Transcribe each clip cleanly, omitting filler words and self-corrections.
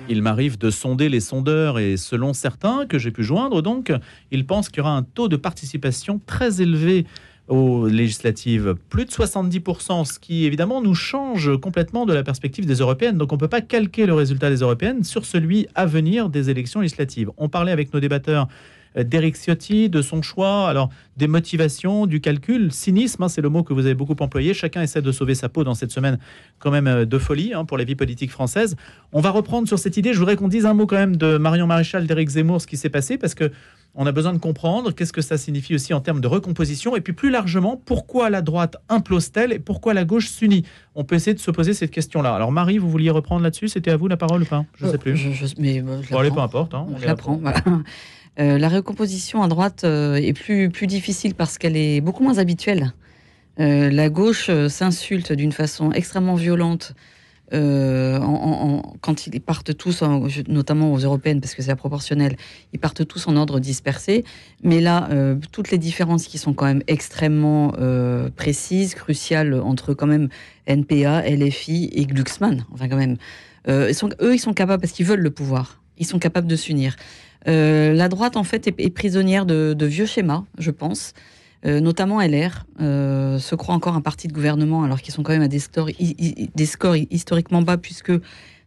Il m'arrive de sonder les sondeurs et selon certains que j'ai pu joindre, donc, ils pensent qu'il y aura un taux de participation très élevé aux législatives, plus de 70%, ce qui évidemment nous change complètement de la perspective des européennes. Donc on ne peut pas calquer le résultat des européennes sur celui à venir des élections législatives. On parlait avec nos débatteurs d'Éric Ciotti, de son choix, alors des motivations, du calcul, cynisme, c'est le mot que vous avez beaucoup employé. Chacun essaie de sauver sa peau dans cette semaine quand même de folie pour la vie politique française. On va reprendre sur cette idée. Je voudrais qu'on dise un mot quand même de Marion Maréchal, d'Éric Zemmour, ce qui s'est passé, parce que on a besoin de comprendre qu'est-ce que ça signifie aussi en termes de recomposition, et puis plus largement, pourquoi la droite implose-t-elle et pourquoi la gauche s'unit. On peut essayer de se poser cette question-là. Alors Marie, vous vouliez reprendre là-dessus? C'était à vous la parole ou pas? Je ne sais plus. Je allez, peu importe. Je la prends, voilà. La recomposition à droite est plus difficile parce qu'elle est beaucoup moins habituelle. La gauche s'insulte d'une façon extrêmement violente quand ils partent tous, notamment aux européennes, parce que c'est la proportionnelle, ils partent tous en ordre dispersé. Mais là, toutes les différences qui sont quand même extrêmement précises, cruciales entre quand même NPA, LFI et Glucksmann, enfin quand même, ils sont capables, parce qu'ils veulent le pouvoir, ils sont capables de s'unir. La droite, en fait, est prisonnière de vieux schémas, je pense, notamment LR, se croit encore un parti de gouvernement, alors qu'ils sont quand même à des scores historiquement bas, puisque,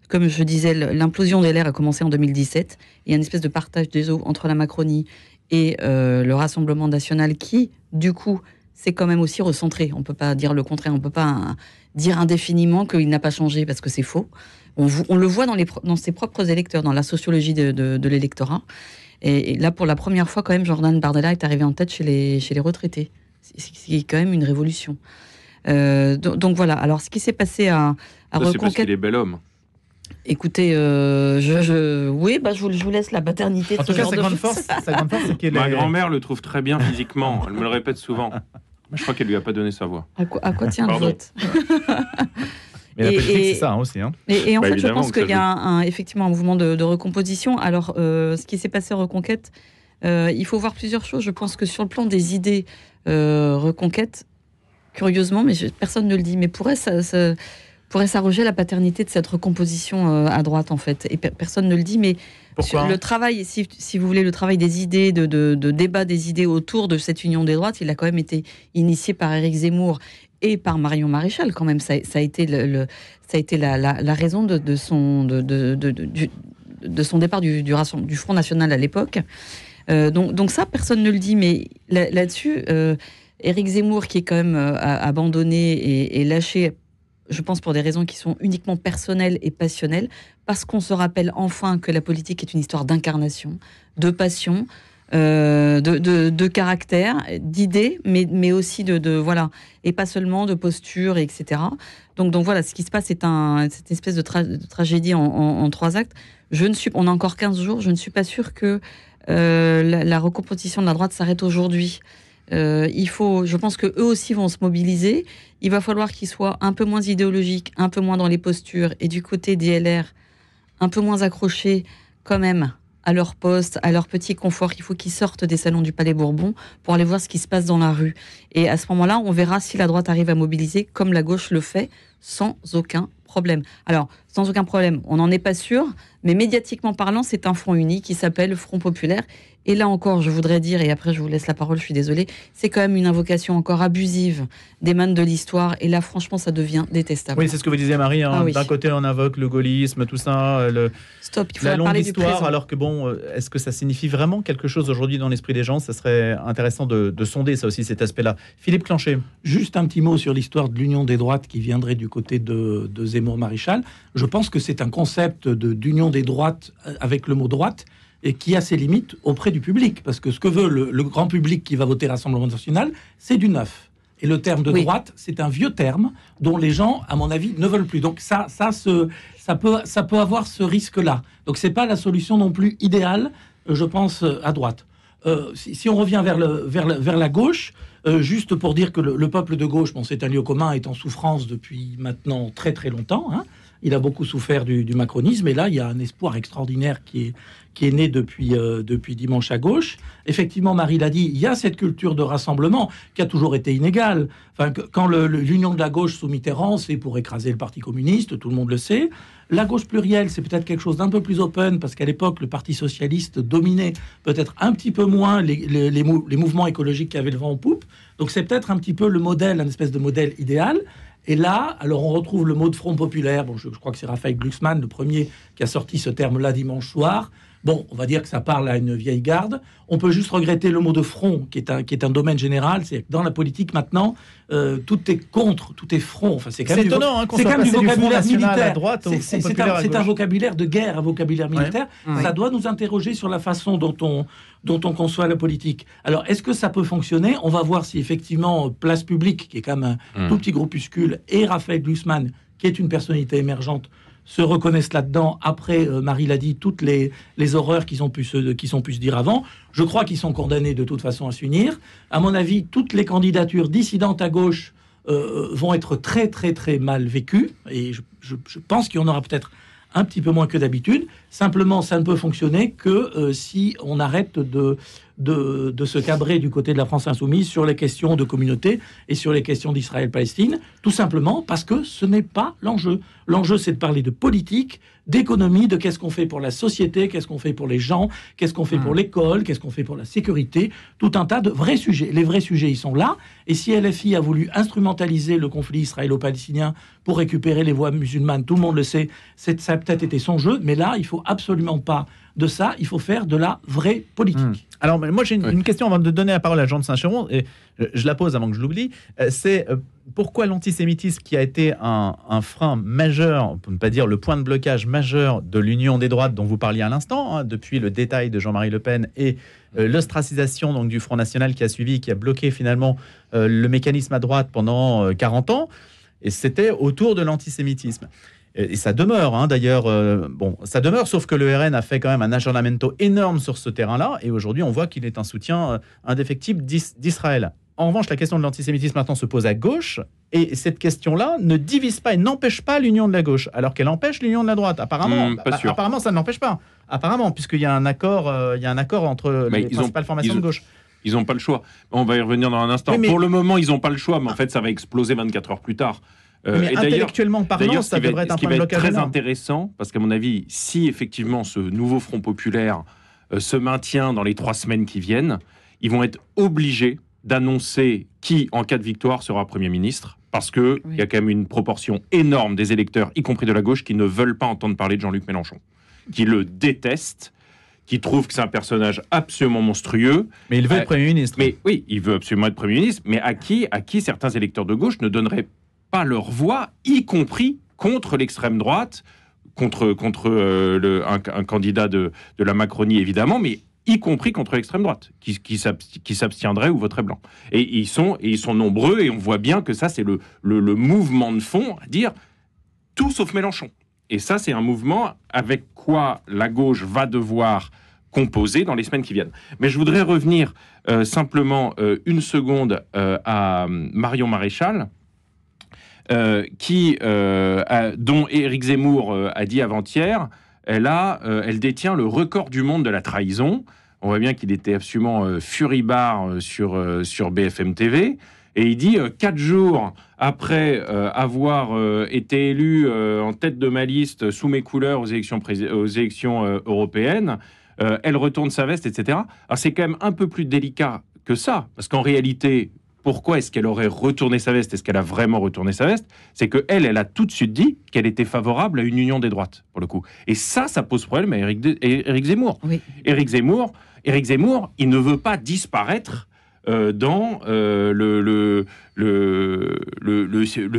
comme je disais, l'implosion des LR a commencé en 2017. Il y a une espèce de partage des eaux entre la Macronie et le Rassemblement national qui, du coup, s'est quand même aussi recentré. On ne peut pas dire le contraire, on ne peut pas dire indéfiniment qu'il n'a pas changé, parce que c'est faux. On le voit dans ses propres électeurs, dans la sociologie de l'électorat. Et là, pour la première fois, quand même, Jordan Bardella est arrivé en tête chez les retraités. C'est quand même une révolution. Donc voilà. Alors, ce qui s'est passé à Reconquête... C'est parce qu'il est bel homme. Écoutez, je vous laisse la paternité. En tout cas, sa grande force, c'est qu'il est... Ma grand-mère le trouve très bien physiquement. Elle me le répète souvent. Je crois qu'elle lui a pas donné sa voix. À quoi tient le vote? Mais la politique, c'est ça aussi. Et en fait, je pense qu'il y a effectivement un mouvement de recomposition. Alors, ce qui s'est passé à Reconquête, il faut voir plusieurs choses. Je pense que sur le plan des idées, Reconquête, curieusement, mais personne ne le dit, mais pourrait s'arroger la paternité de cette recomposition à droite, en fait. Et personne ne le dit, mais pourquoi le travail, si vous voulez, le travail des idées, de débat des idées autour de cette union des droites, il a quand même été initié par Éric Zemmour et par Marion Maréchal, quand même. Ça a été la raison de son départ du Front National à l'époque. Donc ça, personne ne le dit, mais là-dessus, Éric Zemmour, qui est quand même abandonné et lâché, je pense pour des raisons qui sont uniquement personnelles et passionnelles, parce qu'on se rappelle enfin que la politique est une histoire d'incarnation, de passion, de caractère, d'idées, mais aussi voilà, et pas seulement de posture, etc. Donc voilà, ce qui se passe, c'est cette espèce de tragédie en 3 actes. On a encore 15 jours, je ne suis pas sûre que la recomposition de la droite s'arrête aujourd'hui. Je pense que eux aussi vont se mobiliser. Il va falloir qu'ils soient un peu moins idéologiques, un peu moins dans les postures, et du côté des LR, un peu moins accrochés quand même à leur poste, à leur petit confort. Il faut qu'ils sortent des salons du Palais Bourbon pour aller voir ce qui se passe dans la rue. Et à ce moment-là, on verra si la droite arrive à mobiliser comme la gauche le fait, sans aucun problème. Alors, sans aucun problème, on n'en est pas sûr, mais médiatiquement parlant, c'est un front uni qui s'appelle Front Populaire. Et là encore, je voudrais dire, et après je vous laisse la parole, je suis désolée, c'est quand même une invocation encore abusive des mannes de l'histoire. Et là, franchement, ça devient détestable. Oui, c'est ce que vous disiez, Marie. Oui. D'un côté, on invoque le gaullisme, tout ça, Stop, il faut la longue parler histoire, du présent. alors que est-ce que ça signifie vraiment quelque chose aujourd'hui dans l'esprit des gens? Ça serait intéressant de sonder ça aussi, cet aspect-là. Philippe Clanchet. Juste un petit mot sur l'histoire de l'union des droites qui viendrait du côté de Zemmour-Maréchal. Je pense que c'est un concept d'union des droites avec le mot droite et qui a ses limites auprès du public. Parce que ce que veut le grand public qui va voter Rassemblement national, c'est du neuf. Et le terme de droite, c'est un vieux terme dont les gens, à mon avis, ne veulent plus. Donc ça peut avoir ce risque-là. Donc c'est pas la solution non plus idéale, je pense, à droite. Si on revient vers la gauche, juste pour dire que le peuple de gauche, c'est un lieu commun, est en souffrance depuis maintenant très très longtemps. il a beaucoup souffert du macronisme. Et là, il y a un espoir extraordinaire qui est né depuis dimanche à gauche. Effectivement, Marie l'a dit, il y a cette culture de rassemblement qui a toujours été inégale. Enfin, quand l'union de la gauche sous Mitterrand, c'est pour écraser le Parti communiste, tout le monde le sait. La gauche plurielle, c'est peut-être quelque chose d'un peu plus open, parce qu'à l'époque, le Parti socialiste dominait peut-être un petit peu moins les mouvements écologiques qui avaient le vent en poupe. Donc c'est peut-être un petit peu le modèle, un espèce de modèle idéal. Et là, alors on retrouve le mot de Front populaire. Bon, je crois que c'est Raphaël Glucksmann, le premier, qui a sorti ce terme-là dimanche soir. Bon, on va dire que ça parle à une vieille garde. On peut juste regretter le mot de front, qui est un domaine général. C'est que dans la politique maintenant, tout est contre, tout est front. Enfin, c'est étonnant qu'on soit passé du Front National à droite au Front populaire à gauche. C'est un vocabulaire de guerre, un vocabulaire militaire. Ouais. Ça doit nous interroger sur la façon dont on conçoit la politique. Alors, est-ce que ça peut fonctionner? On va voir si effectivement Place Publique, qui est quand même un tout petit groupuscule, et Raphaël Glucksmann, qui est une personnalité émergente, se reconnaissent là-dedans. Après, Marie l'a dit, toutes les horreurs qui sont pu se dire avant. Je crois qu'ils sont condamnés de toute façon à s'unir. À mon avis, toutes les candidatures dissidentes à gauche vont être très, très, très mal vécues. Et je pense qu'il y en aura peut-être un petit peu moins que d'habitude. Simplement, ça ne peut fonctionner que si on arrête de se cabrer du côté de la France insoumise sur les questions de communauté et sur les questions d'Israël-Palestine, tout simplement parce que ce n'est pas l'enjeu. L'enjeu, c'est de parler de politique, d'économie, de qu'est-ce qu'on fait pour la société, qu'est-ce qu'on fait pour les gens, qu'est-ce qu'on fait pour l'école, qu'est-ce qu'on fait pour la sécurité, tout un tas de vrais sujets. Les vrais sujets, ils sont là. Et si LFI a voulu instrumentaliser le conflit israélo-palestinien pour récupérer les voix musulmanes, tout le monde le sait, ça a peut-être été son jeu, mais là, il faut absolument pas de ça, il faut faire de la vraie politique. Alors, moi, j'ai une question avant de donner la parole à Jean de Saint-Chéron, et je la pose avant que je l'oublie. C'est pourquoi l'antisémitisme, qui a été un frein majeur, pour ne pas dire le point de blocage majeur de l'union des droites dont vous parliez à l'instant, depuis le détail de Jean-Marie Le Pen et l'ostracisation donc, du Front National qui a suivi, qui a bloqué finalement le mécanisme à droite pendant 40 ans, et c'était autour de l'antisémitisme. Et ça demeure, d'ailleurs, ça demeure, sauf que le RN a fait quand même un aggiornamento énorme sur ce terrain-là, et aujourd'hui, on voit qu'il est un soutien indéfectible d'Israël. En revanche, la question de l'antisémitisme maintenant se pose à gauche, et cette question-là ne divise pas et n'empêche pas l'union de la gauche, alors qu'elle empêche l'union de la droite. Apparemment, apparemment ça ne l'empêche pas. Apparemment, puisqu'il y a un accord, entre les principales formations de gauche. Ils n'ont pas le choix. On va y revenir dans un instant. Mais pour le moment, ils n'ont pas le choix, mais en fait, ça va exploser 24 heures plus tard. Mais intellectuellement parlant, ça devrait être un point de blocage très intéressant, parce qu'à mon avis, si effectivement ce nouveau Front populaire se maintient dans les 3 semaines qui viennent, ils vont être obligés d'annoncer qui, en cas de victoire, sera Premier ministre, parce qu'il y a quand même une proportion énorme des électeurs, y compris de la gauche, qui ne veulent pas entendre parler de Jean-Luc Mélenchon, qui le détestent, qui trouvent que c'est un personnage absolument monstrueux. Mais il veut être Premier ministre. Mais oui, il veut absolument être Premier ministre, mais à qui certains électeurs de gauche ne donneraient pas leur voix, y compris contre l'extrême droite, contre un candidat de la Macronie, évidemment, mais y compris contre l'extrême droite, qui s'abstiendrait ou voterait blanc. Et ils sont nombreux, et on voit bien que ça, c'est le mouvement de fond, à dire tout sauf Mélenchon. Et ça, c'est un mouvement avec quoi la gauche va devoir composer dans les semaines qui viennent. Mais je voudrais revenir simplement une seconde à Marion Maréchal, dont Éric Zemmour a dit avant-hier, elle détient le record du monde de la trahison. On voit bien qu'il était absolument furibard sur BFM TV. Et il dit 4 jours après avoir été élu en tête de ma liste sous mes couleurs aux élections européennes, elle retourne sa veste, etc. Alors c'est quand même un peu plus délicat que ça, parce qu'en réalité, pourquoi est-ce qu'elle aurait retourné sa veste? Est-ce qu'elle a vraiment retourné sa veste? C'est qu'elle a tout de suite dit qu'elle était favorable à une union des droites, pour le coup. Et ça pose problème à Éric Zemmour. Oui. Éric Zemmour, il ne veut pas disparaître dans le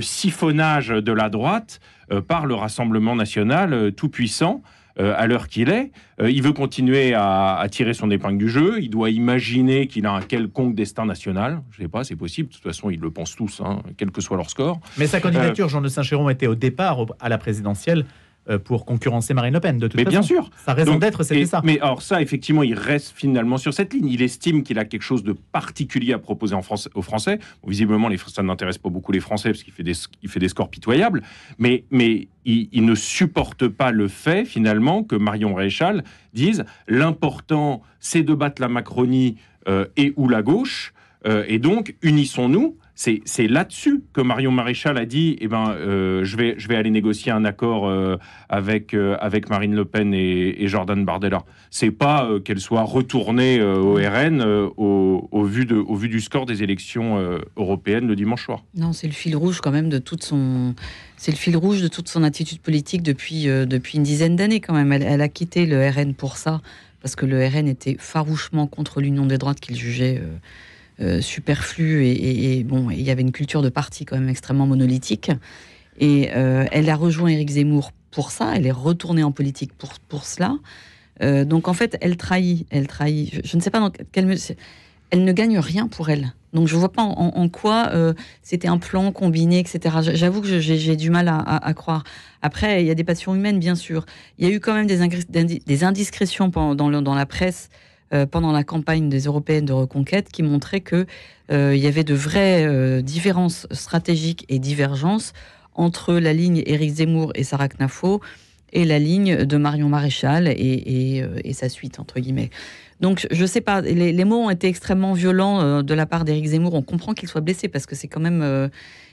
siphonnage de la droite par le Rassemblement national tout-puissant. À l'heure qu'il est, il veut continuer à tirer son épingle du jeu. Il doit imaginer qu'il a un quelconque destin national. Je ne sais pas, c'est possible. De toute façon, ils le pensent tous, quel que soit leur score. Mais sa candidature, Jean de Saint-Chéron, était au départ à la présidentielle pour concurrencer Marine Le Pen, de toute façon. Bien sûr. Sa raison d'être, c'était ça. Mais alors ça, effectivement, il reste finalement sur cette ligne. Il estime qu'il a quelque chose de particulier à proposer aux Français. Bon, visiblement, ça n'intéresse pas beaucoup les Français parce qu'il fait des scores pitoyables. Mais il ne supporte pas le fait, finalement, que Marion Maréchal dise « l'important, c'est de battre la Macronie et ou la gauche, et donc, unissons-nous ». C'est là-dessus que Marion Maréchal a dit je vais aller négocier un accord avec Marine Le Pen et Jordan Bardella. C'est pas qu'elle soit retournée au RN au vu du score des élections européennes le dimanche soir. Non, c'est le fil rouge quand même de toute son attitude politique depuis une dizaine d'années quand même. Elle a quitté le RN pour ça, parce que le RN était farouchement contre l'union des droites qu'il jugeait superflu, et bon, il y avait une culture de parti quand même extrêmement monolithique, et elle a rejoint Éric Zemmour pour ça, elle est retournée en politique pour cela, donc en fait elle trahit, je ne sais pas dans quelle mesure, elle ne gagne rien pour elle, donc je ne vois pas en quoi c'était un plan combiné, etc. J'avoue que j'ai du mal à croire. Après, il y a des passions humaines, bien sûr, il y a eu quand même des indiscrétions dans la presse pendant la campagne des européennes de reconquête, qui montrait que il y avait de vraies différences stratégiques et divergences entre la ligne Éric Zemmour et Sarah Knafo et la ligne de Marion Maréchal et sa suite, entre guillemets. Donc, je sais pas, les mots ont été extrêmement violents de la part d'Éric Zemmour. On comprend qu'il soit blessé, parce que c'est quand même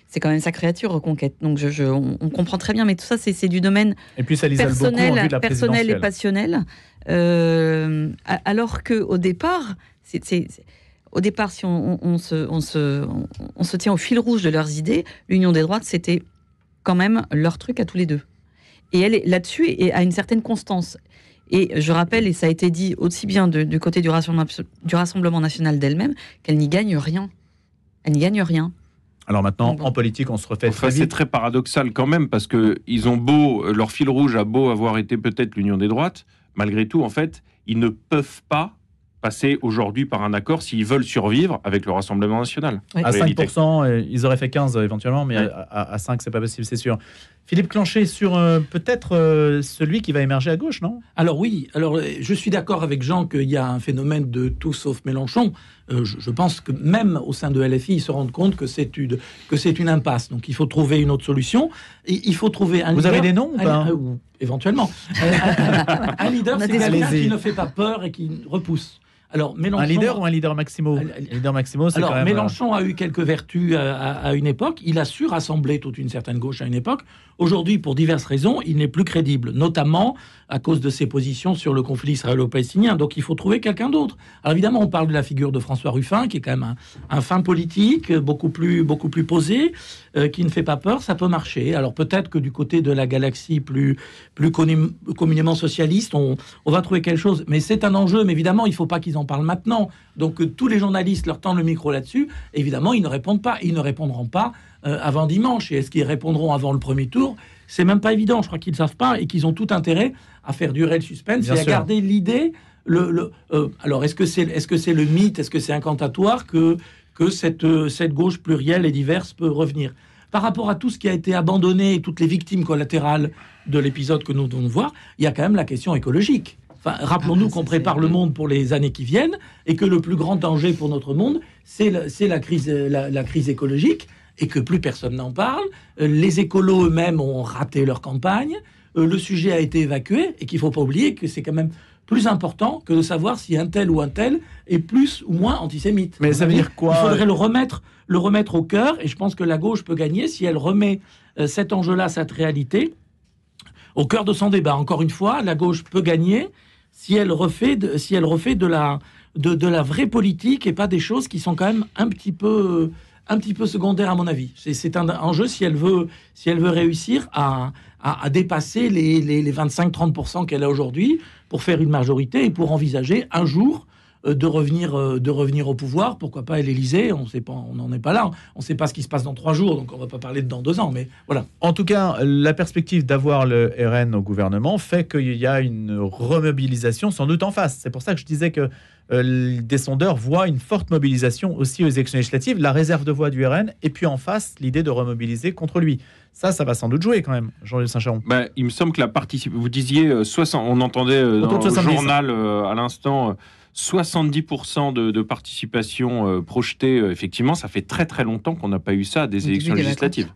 sa créature, Reconquête. Donc, on comprend très bien, mais tout ça, c'est du domaine personnel et passionnel. Alors que au départ, si on se tient au fil rouge de leurs idées, l'union des droites, c'était quand même leur truc à tous les deux. Et elle est là-dessus et a une certaine constance. Et je rappelle, et ça a été dit aussi bien du côté du Rassemblement national d'elle-même, qu'elle n'y gagne rien. Elle n'y gagne rien. Alors maintenant, en politique, on se refait très vite. C'est très paradoxal quand même, parce que leur fil rouge a beau avoir été peut-être l'union des droites, malgré tout, en fait, ils ne peuvent pas passer aujourd'hui par un accord s'ils veulent survivre avec le Rassemblement national. Oui. À 5%, ils auraient fait 15 éventuellement, mais à 5, c'est pas possible, c'est sûr. Philippe Clanchet, sur peut-être celui qui va émerger à gauche, non ? Alors oui, je suis d'accord avec Jean qu'il y a un phénomène de tout sauf Mélenchon. Je pense que même au sein de LFI, ils se rendent compte que c'est une impasse. Donc il faut trouver une autre solution. Il faut trouver un leader. Vous avez des noms ou pas ? Éventuellement. Un leader, c'est quelqu'un qui ne fait pas peur et qui repousse. Alors, Mélenchon, un leader ou un leader Maximo ? Leader Maximo, c'est quand même... Mélenchon a eu quelques vertus à une époque. Il a su rassembler toute une certaine gauche à une époque. Aujourd'hui, pour diverses raisons, il n'est plus crédible, notamment à cause de ses positions sur le conflit israélo-palestinien. Donc, il faut trouver quelqu'un d'autre. Alors, évidemment, on parle de la figure de François Ruffin, qui est quand même un fin politique, beaucoup plus posé, qui ne fait pas peur. Ça peut marcher. Alors, peut-être que du côté de la galaxie plus communément socialiste, on va trouver quelque chose. Mais c'est un enjeu. Mais évidemment, il ne faut pas qu'ils en parlent maintenant. Donc, tous les journalistes leur tendent le micro là-dessus. Évidemment, ils ne répondent pas. Ils ne répondront pas avant dimanche. Et est-ce qu'ils répondront avant le premier tour ? C'est même pas évident. Je crois qu'ils ne savent pas et qu'ils ont tout intérêt à faire durer le suspense et à garder l'idée. Alors, est-ce que c'est le mythe ? Est-ce que c'est incantatoire que cette gauche plurielle et diverse peut revenir ? Par rapport à tout ce qui a été abandonné, toutes les victimes collatérales de l'épisode que nous devons voir, il y a quand même la question écologique. Enfin, rappelons-nous qu'on prépare le monde pour les années qui viennent et que le plus grand danger pour notre monde, c'est la crise écologique, et que plus personne n'en parle. Les écolos eux-mêmes ont raté leur campagne. Le sujet a été évacué et qu'il ne faut pas oublier que c'est quand même plus important que de savoir si un tel ou un tel est plus ou moins antisémite. Mais ça veut dire quoi ? Il faudrait le remettre au cœur, et je pense que la gauche peut gagner si elle remet cet enjeu-là, cette réalité, au cœur de son débat. Encore une fois, la gauche peut gagner si elle refait de la vraie politique et pas des choses qui sont quand même un petit peu secondaire à mon avis. C'est un enjeu si elle veut réussir à dépasser les 25-30% qu'elle a aujourd'hui pour faire une majorité et pour envisager un jour de revenir au pouvoir. Pourquoi pas à l'Élysée ? On sait pas, on n'en est pas là. On ne sait pas ce qui se passe dans 3 jours, donc on ne va pas parler de dans 2 ans. Mais voilà. En tout cas, la perspective d'avoir le RN au gouvernement fait qu'il y a une remobilisation sans doute en face. C'est pour ça que je disais que des sondeurs voient une forte mobilisation aussi aux élections législatives, la réserve de voix du RN, et puis en face, l'idée de remobiliser contre lui. Ça va sans doute jouer quand même, Jean-Louis Saint-Charon. Il me semble que la participation... Vous disiez, on entendait dans le journal à l'instant... 70% de participation projetée, effectivement, ça fait très très longtemps qu'on n'a pas eu ça à des élections législatives.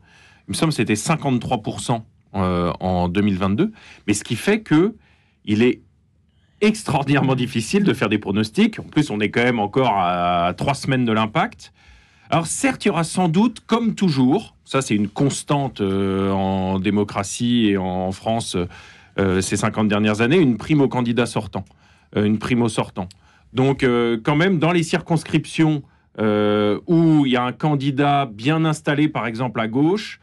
Il me semble que c'était 53% en 2022, mais ce qui fait qu'il est extraordinairement difficile de faire des pronostics. En plus, on est quand même encore à 3 semaines de l'impact. Alors certes, il y aura sans doute, comme toujours, ça c'est une constante en démocratie et en France ces 50 dernières années, une prime au candidat sortant, une prime au sortant. Donc, quand même, dans les circonscriptions où il y a un candidat bien installé, par exemple, à gauche,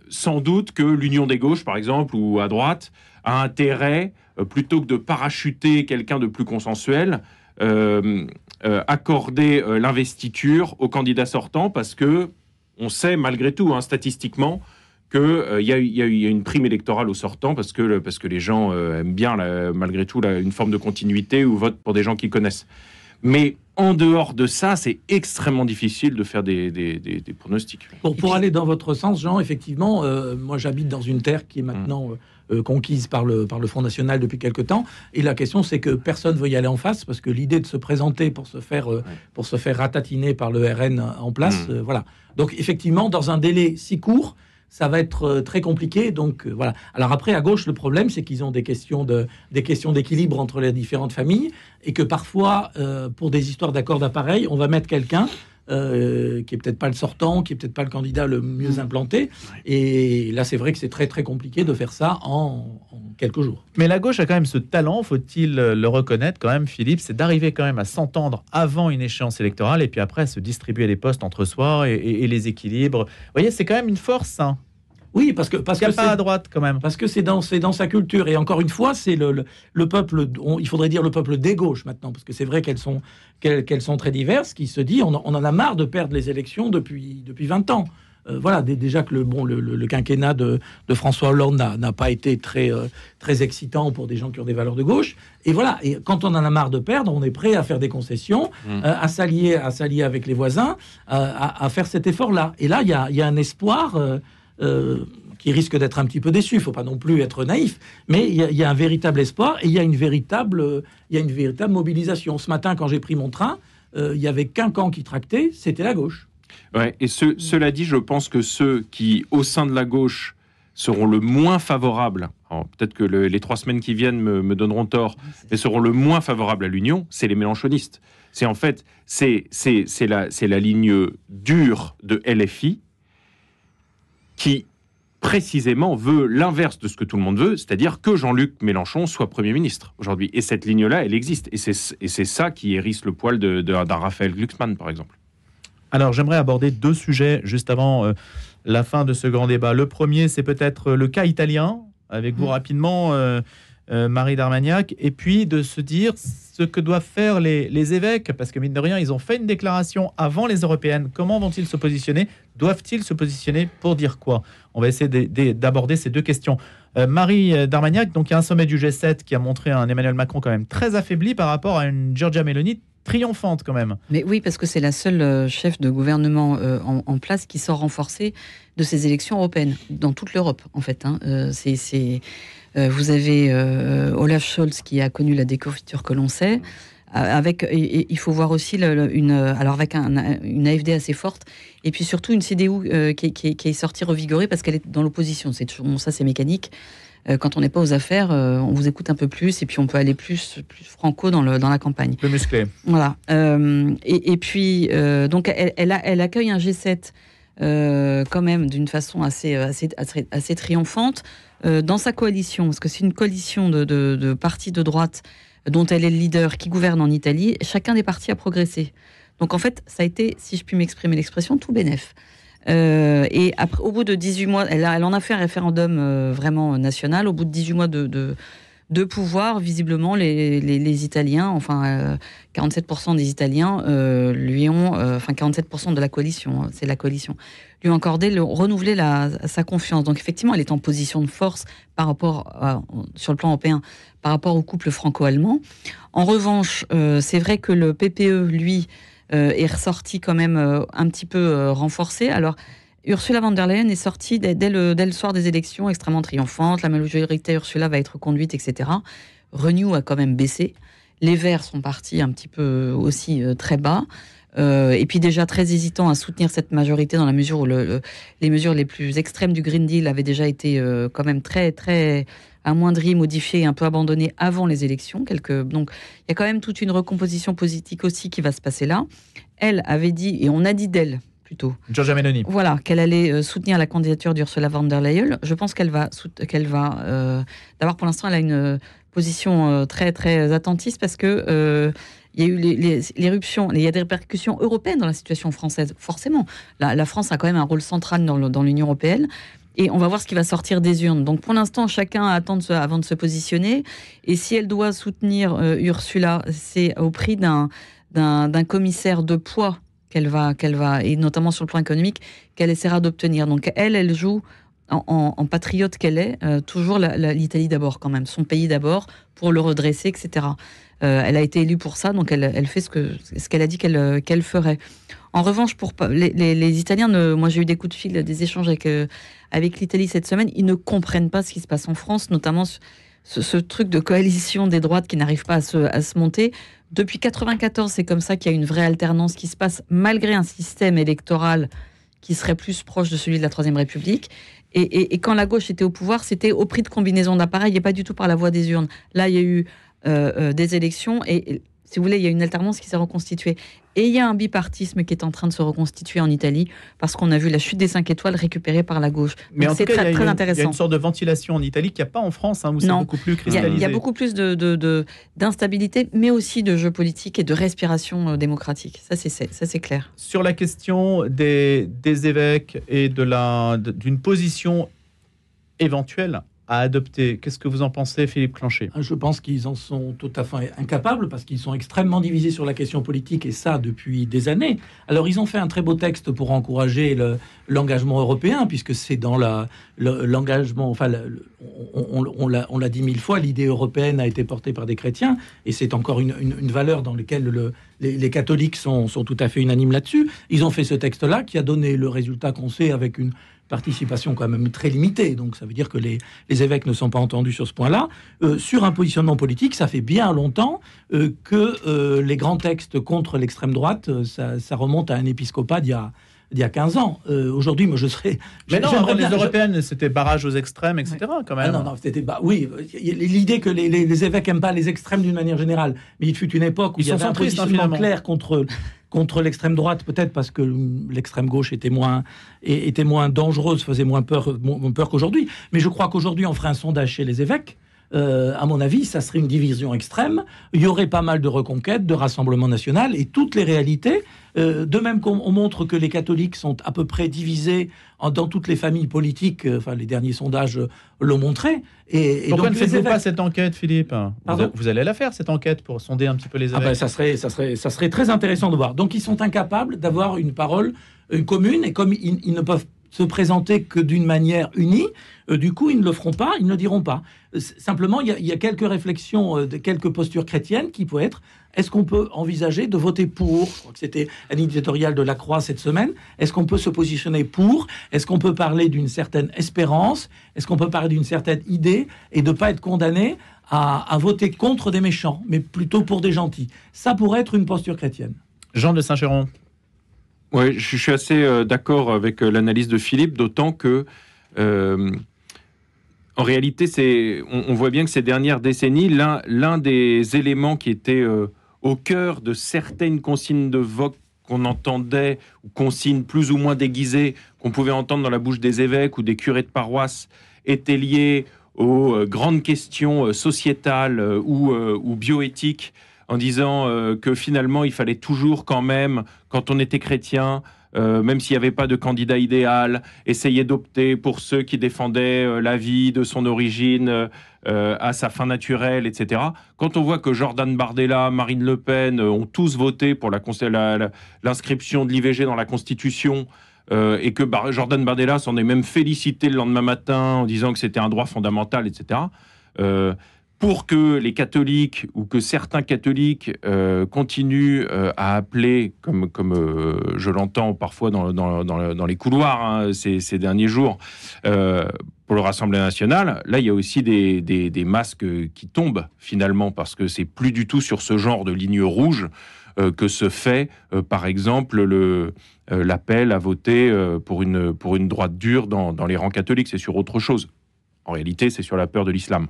sans doute que l'Union des gauches, par exemple, ou à droite, a intérêt, plutôt que de parachuter quelqu'un de plus consensuel, accorder l'investiture au candidat sortant, parce que on sait, malgré tout, statistiquement, qu'il y a une prime électorale au sortant parce que les gens aiment bien, malgré tout, une forme de continuité ou votent pour des gens qu'ils connaissent. Mais en dehors de ça, c'est extrêmement difficile de faire des pronostics. Pour aller dans votre sens, Jean, effectivement, moi j'habite dans une terre qui est maintenant conquise par le Front National depuis quelque temps. Et la question, c'est que personne ne veut y aller en face parce que l'idée de se présenter pour se faire ratatiner par le RN en place, voilà. Donc effectivement, dans un délai si court, ça va être très compliqué. Donc voilà. Alors après, à gauche, le problème, c'est qu'ils ont des questions d'équilibre entre les différentes familles et que parfois, pour des histoires d'accords d'appareil, on va mettre quelqu'un qui est peut-être pas le sortant, qui est peut-être pas le candidat le mieux implanté. Et là, c'est vrai que c'est très très compliqué de faire ça en quelques jours. Mais la gauche a quand même ce talent, faut-il le reconnaître quand même, Philippe, c'est d'arriver quand même à s'entendre avant une échéance électorale et puis après à se distribuer les postes entre soi et les équilibres. Vous voyez, c'est quand même une force, hein. Oui, parce que pas à droite quand même. Parce que c'est dans sa culture. Et encore une fois, c'est le peuple. Il faudrait dire le peuple des gauches maintenant, parce que c'est vrai qu'elles sont très diverses. Qui se dit, on en a marre de perdre les élections depuis 20 ans. Voilà, déjà que le quinquennat de François Hollande n'a pas été très très excitant pour des gens qui ont des valeurs de gauche. Et voilà. Et quand on en a marre de perdre, on est prêt à faire des concessions, à s'allier avec les voisins, à faire cet effort-là. Et là, il y a un espoir. Qui risque d'être un petit peu déçu, il ne faut pas non plus être naïf, mais il y a un véritable espoir et il y a une véritable mobilisation. Ce matin, quand j'ai pris mon train, il n'y avait qu'un camp qui tractait, c'était la gauche. Ouais, et cela dit, je pense que ceux qui, au sein de la gauche, seront le moins favorables, peut-être que les 3 semaines qui viennent me donneront tort, mais seront le moins favorables à l'union, c'est les mélenchonistes. C'est en fait, c'est la ligne dure de LFI, qui précisément veut l'inverse de ce que tout le monde veut, c'est-à-dire que Jean-Luc Mélenchon soit Premier ministre aujourd'hui. Et cette ligne-là, elle existe. Et c'est ça qui hérisse le poil d'un Raphaël Glucksmann, par exemple. Alors, j'aimerais aborder 2 sujets juste avant la fin de ce grand débat. Le premier, c'est peut-être le cas italien, avec vous rapidement, Marie d'Armagnac, et puis de se dire ce que doivent faire les évêques, parce que mine de rien, ils ont fait une déclaration avant les européennes. Comment vont-ils se positionner ? Doivent-ils se positionner pour dire quoi ? On va essayer d'aborder ces 2 questions. Marie d'Armagnac, donc il y a un sommet du G7 qui a montré un Emmanuel Macron quand même très affaibli par rapport à une Giorgia Meloni triomphante quand même. Mais oui, parce que c'est la seule chef de gouvernement en place qui sort renforcée de ces élections européennes, dans toute l'Europe en fait. Vous avez Olaf Scholz qui a connu la déconfiture que l'on sait. Il faut voir aussi avec une AfD assez forte et puis surtout une CDU qui est sortie revigorée parce qu'elle est dans l'opposition. C'est toujours ça, c'est mécanique. Quand on n'est pas aux affaires, on vous écoute un peu plus et puis on peut aller plus franco dans la campagne. Plus musclé. Voilà. Et puis donc elle accueille un G7 quand même d'une façon assez triomphante dans sa coalition, parce que c'est une coalition de partis de droite dont elle est le leader, qui gouverne en Italie. Chacun des partis a progressé. Donc en fait, ça a été, si je puis m'exprimer l'expression, tout bénef. Et après, au bout de 18 mois, elle en a fait un référendum vraiment national. Au bout de 18 mois de pouvoir, visiblement, les Italiens, 47% des Italiens lui ont, 47% de la coalition, c'est la coalition, lui ont renouvelé sa confiance. Donc effectivement, elle est en position de force par rapport sur le plan européen, par rapport au couple franco-allemand. En revanche, c'est vrai que le PPE, lui, est ressorti quand même un petit peu renforcé. Alors, Ursula von der Leyen est sortie dès le soir des élections extrêmement triomphante. La majorité Ursula va être conduite, etc. Renew a quand même baissé. Les Verts sont partis un petit peu aussi très bas. Et puis déjà très hésitant à soutenir cette majorité dans la mesure où les mesures les plus extrêmes du Green Deal avaient déjà été quand même très, très amoindries, modifiées et un peu abandonnées avant les élections. Donc il y a quand même toute une recomposition politique aussi qui va se passer là. Elle avait dit, et on a dit d'elle plutôt, Giorgia Meloni. Voilà, qu'elle allait soutenir la candidature d'Ursula von der Leyen. Je pense qu'elle va d'abord pour l'instant elle a une position très très attentiste parce que il y a eu l'éruption, il y a des répercussions européennes dans la situation française, forcément. La France a quand même un rôle central dans l'Union européenne. Et on va voir ce qui va sortir des urnes. Donc pour l'instant, chacun attend avant de se positionner. Et si elle doit soutenir Ursula, c'est au prix d'un commissaire de poids qu'elle va, et notamment sur le plan économique, qu'elle essaiera d'obtenir. Donc elle joue en patriote qu'elle est, toujours l'Italie d'abord quand même, son pays d'abord, pour le redresser, etc. Elle a été élue pour ça, donc elle fait ce qu'elle a dit qu'elle ferait. En revanche, pour les Italiens, moi j'ai eu des coups de fil, des échanges avec l'Italie cette semaine, ils ne comprennent pas ce qui se passe en France, notamment ce truc de coalition des droites qui n'arrive pas à se monter. Depuis 1994, c'est comme ça qu'il y a une vraie alternance qui se passe, malgré un système électoral qui serait plus proche de celui de la Troisième République. Et quand la gauche était au pouvoir, c'était au prix de combinaisons d'appareils et pas du tout par la voie des urnes. Là, il y a eu des élections et, si vous voulez, il y a une alternance qui s'est reconstituée. Et il y a un bipartisme qui est en train de se reconstituer en Italie parce qu'on a vu la chute des 5 étoiles récupérée par la gauche. Mais donc en tout cas, très intéressant. Il y a une sorte de ventilation en Italie qu'il n'y a pas en France, où c'est beaucoup plus cristallisé. Il y a beaucoup plus d'instabilité, mais aussi de jeu politique et de respiration démocratique. Ça, c'est clair. Sur la question des évêques et d'une position éventuelle à adopter, qu'est-ce que vous en pensez, Philippe Clanchet ? Je pense qu'ils en sont tout à fait incapables parce qu'ils sont extrêmement divisés sur la question politique et ça depuis des années. Alors ils ont fait un très beau texte pour encourager l'engagement européen puisque c'est dans l'engagement, enfin on l'a dit 1000 fois, l'idée européenne a été portée par des chrétiens et c'est encore une valeur dans laquelle les catholiques sont tout à fait unanimes là-dessus. Ils ont fait ce texte-là qui a donné le résultat qu'on sait avec une participation quand même très limitée, donc ça veut dire que les évêques ne sont pas entendus sur ce point-là. Sur un positionnement politique, ça fait bien longtemps que les grands textes contre l'extrême droite, ça remonte à un épiscopat d'il y a 15 ans. Aujourd'hui, moi, je serais... Mais non, avant les européennes, c'était barrage aux extrêmes, etc. Quand même. Ah non, c'était... oui, l'idée que les évêques n'aiment pas les extrêmes d'une manière générale, mais il fut une époque où il y avait un positionnement clair contre l'extrême droite, peut-être parce que l'extrême gauche était moins dangereuse, faisait moins peur qu'aujourd'hui. Mais je crois qu'aujourd'hui, on ferait un sondage chez les évêques. À mon avis, ça serait une division extrême. Il y aurait pas mal de reconquêtes, de rassemblement national et toutes les réalités. De même qu'on montre que les catholiques sont à peu près divisés dans toutes les familles politiques. Enfin, les derniers sondages l'ont montré. Et pourquoi donc, ne faites-vous pas cette enquête, Philippe ? Vous allez la faire, cette enquête, pour sonder un petit peu les évêques. Ça serait très intéressant de voir. Donc, ils sont incapables d'avoir une parole commune. Et comme ils ne peuvent se présenter que d'une manière unie, du coup, ils ne le feront pas, ils ne le diront pas. Simplement, il y a quelques réflexions, quelques postures chrétiennes qui peuvent être: est-ce qu'on peut envisager de voter pour ? Je crois que c'était un éditorial de La Croix cette semaine. Est-ce qu'on peut se positionner pour ? Est-ce qu'on peut parler d'une certaine espérance ? Est-ce qu'on peut parler d'une certaine idée et de ne pas être condamné à voter contre des méchants, mais plutôt pour des gentils ? Ça pourrait être une posture chrétienne. Jean de Saint-Chéron. Oui, je suis assez d'accord avec l'analyse de Philippe, d'autant que, en réalité, on voit bien que ces dernières décennies, l'un des éléments qui était au cœur de certaines consignes de vote qu'on entendait, ou consignes plus ou moins déguisées, qu'on pouvait entendre dans la bouche des évêques ou des curés de paroisse, était lié aux grandes questions sociétales ou bioéthiques, en disant que finalement, il fallait toujours quand même, quand on était chrétien, même s'il n'y avait pas de candidat idéal, essayer d'opter pour ceux qui défendaient la vie de son origine à sa fin naturelle, etc. Quand on voit que Jordan Bardella, Marine Le Pen ont tous voté pour l'inscription de l'IVG dans la Constitution, et que Jordan Bardella s'en est même félicité le lendemain matin en disant que c'était un droit fondamental, etc., pour que les catholiques ou que certains catholiques continuent à appeler, comme je l'entends parfois dans les couloirs ces derniers jours, pour le Rassemblement national, là, il y a aussi des masques qui tombent, finalement, parce que c'est plus du tout sur ce genre de ligne rouge que se fait, par exemple, l'appel à voter pour une droite dure dans les rangs catholiques. C'est sur autre chose. En réalité, c'est sur la peur de l'islam.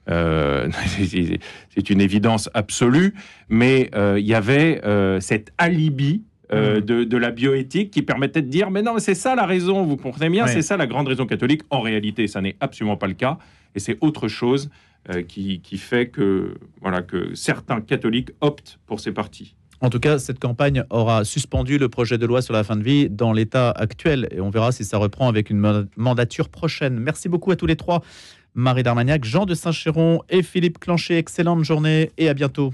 C'est une évidence absolue, mais il y avait cet alibi de la bioéthique qui permettait de dire mais non, mais c'est ça la raison, vous comprenez bien, c'est ça la grande raison catholique. En réalité, ça n'est absolument pas le cas, et c'est autre chose qui fait que certains catholiques optent pour ces partis. En tout cas, cette campagne aura suspendu le projet de loi sur la fin de vie dans l'état actuel, et on verra si ça reprend avec une mandature prochaine. Merci beaucoup à tous les trois, Marie d'Armagnac, Jean de Saint-Chéron et Philippe Clanchet. Excellente journée et à bientôt.